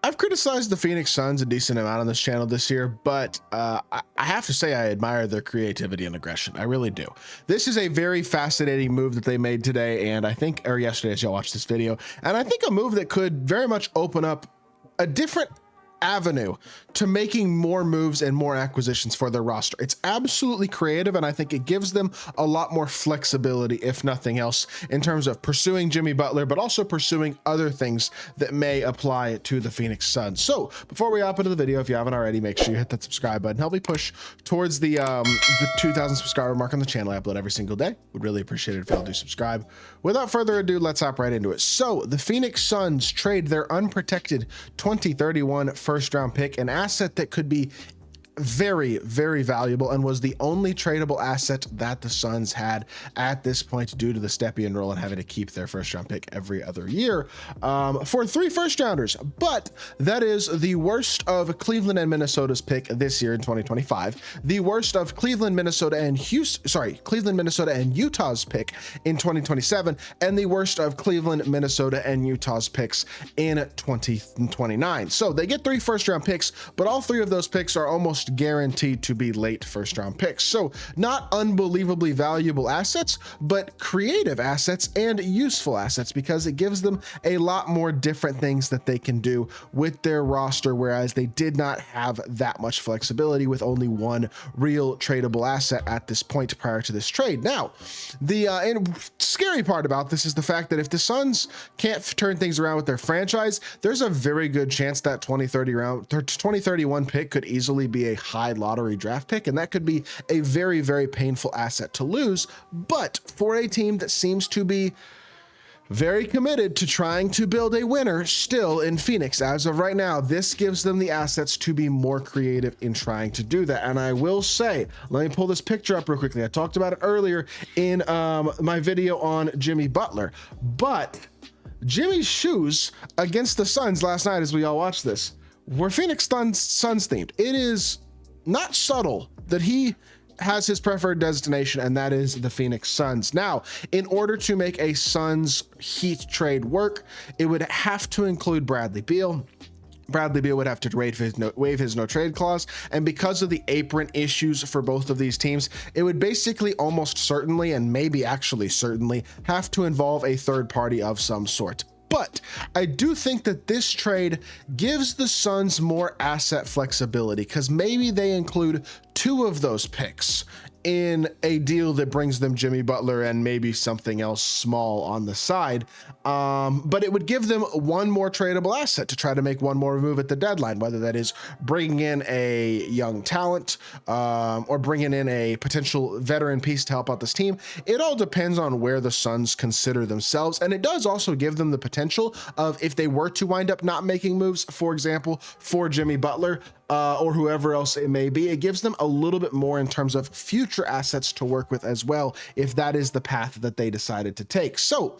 I've criticized the Phoenix Suns a decent amount on this channel this year, but I have to say I admire their creativity and aggression. I really do. This is a very fascinating move that they made today, and I think, or yesterday as y'all watched this video, and I think a move that could very much open up a different avenue to making more moves and more acquisitions for their roster. It's absolutely creative, and I think it gives them a lot more flexibility, if nothing else, in terms of pursuing Jimmy Butler, but also pursuing other things that may apply to the Phoenix Suns. So before we hop into the video, if you haven't already, make sure you hit that subscribe button. Help me push towards the 2,000 subscriber mark on the channel. I upload every single day. Would really appreciate it if y'all do subscribe. Without further ado, let's hop right into it. So the Phoenix Suns trade their unprotected 2031 first round pick, an asset that could be very, very valuable and was the only tradable asset that the Suns had at this point due to the Stepien rule and having to keep their first round pick every other year for 3 first rounders. But that is the worst of Cleveland and Minnesota's pick this year in 2025, the worst of Cleveland, Minnesota and Cleveland, Minnesota and Utah's pick in 2027, and the worst of Cleveland, Minnesota and Utah's picks in 2029. So they get 3 first round picks, but all 3 of those picks are almost guaranteed to be late first round picks. So not unbelievably valuable assets, but creative assets and useful assets, because it gives them a lot more different things that they can do with their roster, whereas they did not have that much flexibility with only 1 real tradable asset at this point prior to this trade. Now, the scary part about this is the fact that if the Suns can't turn things around with their franchise, there's a very good chance that 2031 pick could easily be a high lottery draft pick, and that could be a very, very painful asset to lose. But for a team that seems to be very committed to trying to build a winner still in Phoenix as of right now, this gives them the assets to be more creative in trying to do that. And I will say, let me pull this picture up real quickly. I talked about it earlier in my video on Jimmy Butler, but Jimmy's shoes against the Suns last night, as we all watched this, were Phoenix Suns themed. It is not subtle that he has his preferred destination, and that is the Phoenix Suns. Now, in order to make a Suns Heat trade work, it would have to include Bradley Beal. Bradley Beal would have to waive his no trade clause, and because of the apron issues for both of these teams, it would basically almost certainly, and maybe actually certainly, have to involve a third party of some sort. But I do think that this trade gives the Suns more asset flexibility, because maybe they include 2 of those picks in a deal that brings them Jimmy Butler and maybe something else small on the side. But it would give them 1 more tradable asset to try to make 1 more move at the deadline, whether that is bringing in a young talent or bringing in a potential veteran piece to help out this team. It all depends on where the Suns consider themselves. And it does also give them the potential of, if they were to wind up not making moves, for example, for Jimmy Butler, or whoever else it may be, it gives them a little bit more in terms of future assets to work with as well, if that is the path that they decided to take. So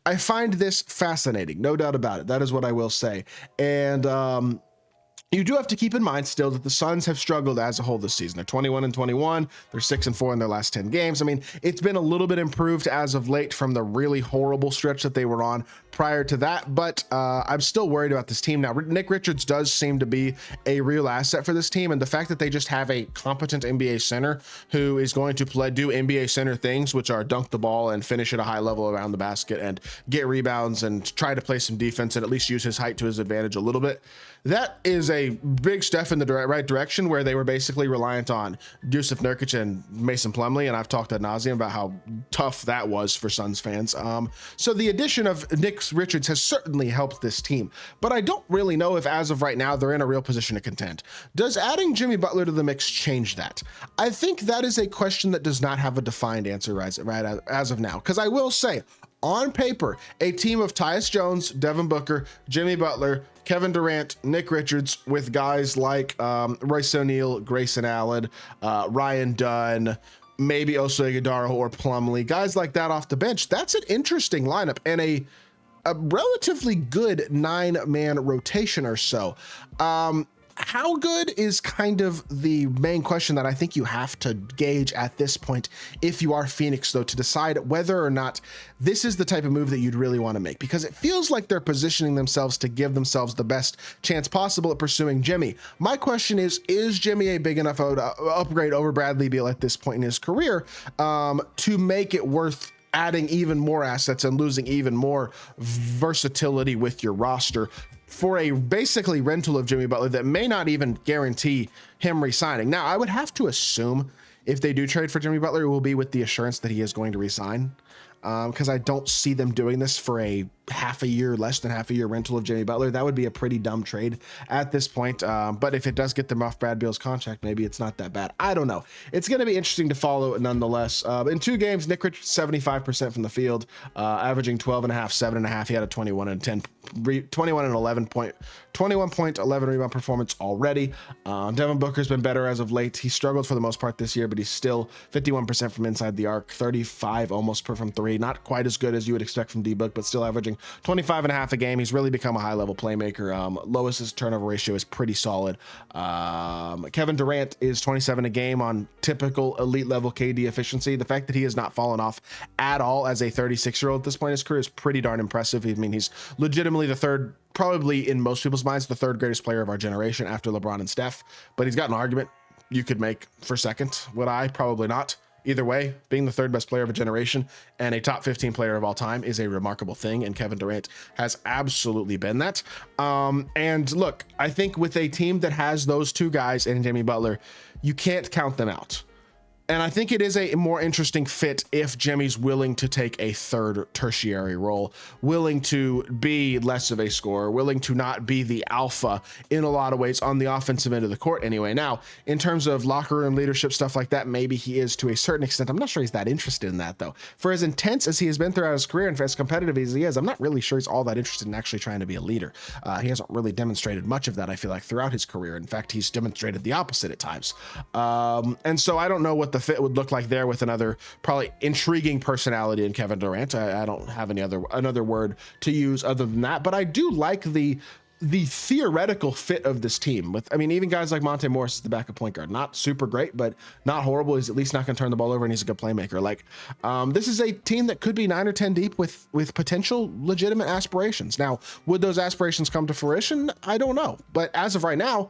I find this fascinating, no doubt about it. That is what I will say. And you do have to keep in mind still that the Suns have struggled as a whole this season. They're 21-21. They're 6-4 in their last 10 games. I mean, it's been a little bit improved as of late from the really horrible stretch that they were on prior to that, but I'm still worried about this team. Now, Nick Richards does seem to be a real asset for this team, and the fact that they just have a competent NBA center who is going to do NBA center things, which are dunk the ball and finish at a high level around the basket and get rebounds and try to play some defense and at least use his height to his advantage a little bit. That is a big step in the right direction, where they were basically reliant on Jusuf Nurkic and Mason Plumlee, and I've talked ad nauseum about how tough that was for Suns fans. So the addition of Nick Richards has certainly helped this team, but I don't really know if as of right now they're in a real position to contend. Does adding Jimmy Butler to the mix change that? I think that is a question that does not have a defined answer right as of now, because I will say, on paper, a team of Tyus Jones, Devin Booker, Jimmy Butler, Kevin Durant, Nick Richards, with guys like Royce O'Neal, Grayson Allen, Ryan Dunn, maybe Osei Ighodaro or Plumlee, guys like that off the bench. That's an interesting lineup and a relatively good 9-man rotation or so. How good is kind of the main question that I think you have to gauge at this point if you are Phoenix, though, to decide whether or not this is the type of move that you'd really want to make, because it feels like they're positioning themselves to give themselves the best chance possible at pursuing Jimmy. My question is Jimmy a big enough upgrade over Bradley Beal at this point in his career to make it worth adding even more assets and losing even more versatility with your roster for a basically rental of Jimmy Butler that may not even guarantee him resigning? Now, I would have to assume if they do trade for Jimmy Butler, it will be with the assurance that he is going to resign, because I don't see them doing this for a less than half a year rental of Jimmy Butler. That would be a pretty dumb trade at this point. But if it does get them off Brad Beal's contract, maybe it's not that bad. I don't know. It's going to be interesting to follow nonetheless. In 2 games, Nick Richards 75% from the field, averaging 12 and a half, 7.5. He had a 21 and 11 point, 21.11 rebound performance already. Devin Booker's been better as of late. He struggled for the most part this year, but he's still 51% from inside the arc, 35 almost per from 3. Not quite as good as you would expect from D-Book, but still averaging 25 and a half a game. He's really become a high level playmaker. Lois's turnover ratio is pretty solid. Kevin Durant is 27 a game on typical elite level KD efficiency. The fact that he has not fallen off at all as a 36-year-old at this point in his career is pretty darn impressive. I mean, he's legitimately the third, probably in most people's minds, the third greatest player of our generation after LeBron and Steph, but he's got an argument you could make for second. Would I? Probably not. Either way, being the third best player of a generation and a top 15 player of all time is a remarkable thing, and Kevin Durant has absolutely been that. And look, I think with a team that has those two guys and Jimmy Butler, you can't count them out. And I think it is a more interesting fit if Jimmy's willing to take a third tertiary role, willing to be less of a scorer, willing to not be the alpha in a lot of ways on the offensive end of the court anyway. Now, in terms of locker room leadership, stuff like that, maybe he is to a certain extent. I'm not sure he's that interested in that, though. For as intense as he has been throughout his career and for as competitive as he is, I'm not really sure he's all that interested in actually trying to be a leader. He hasn't really demonstrated much of that, I feel like, throughout his career. In fact, he's demonstrated the opposite at times. And so I don't know what the fit would look like there with another probably intriguing personality in Kevin Durant. I don't have another word to use other than that, but I do like the theoretical fit of this team with, I mean, even guys like Monte Morris is the backup point guard, not super great, but not horrible. He's at least not going to turn the ball over, and he's a good playmaker. Like, this is a team that could be 9 or 10 deep with potential legitimate aspirations. Now, would those aspirations come to fruition? I don't know. But as of right now,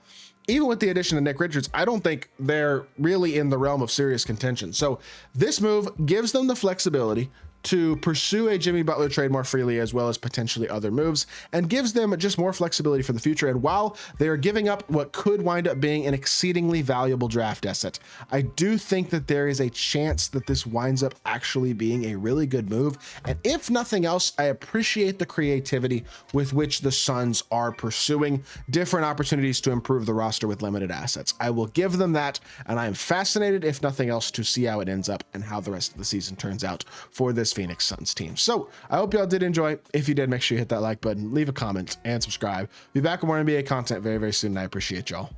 even with the addition of Nick Richards, I don't think they're really in the realm of serious contention. So this move gives them the flexibility to pursue a Jimmy Butler trade more freely, as well as potentially other moves, and gives them just more flexibility for the future. And while they are giving up what could wind up being an exceedingly valuable draft asset, I do think that there is a chance that this winds up actually being a really good move. And if nothing else, I appreciate the creativity with which the Suns are pursuing different opportunities to improve the roster with limited assets. I will give them that, and I am fascinated, if nothing else, to see how it ends up and how the rest of the season turns out for this Phoenix Suns team. So I hope y'all did enjoy. If you did, make sure you hit that like button, leave a comment, and subscribe. Be back with more NBA content very, very soon, and I appreciate y'all.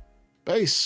Peace.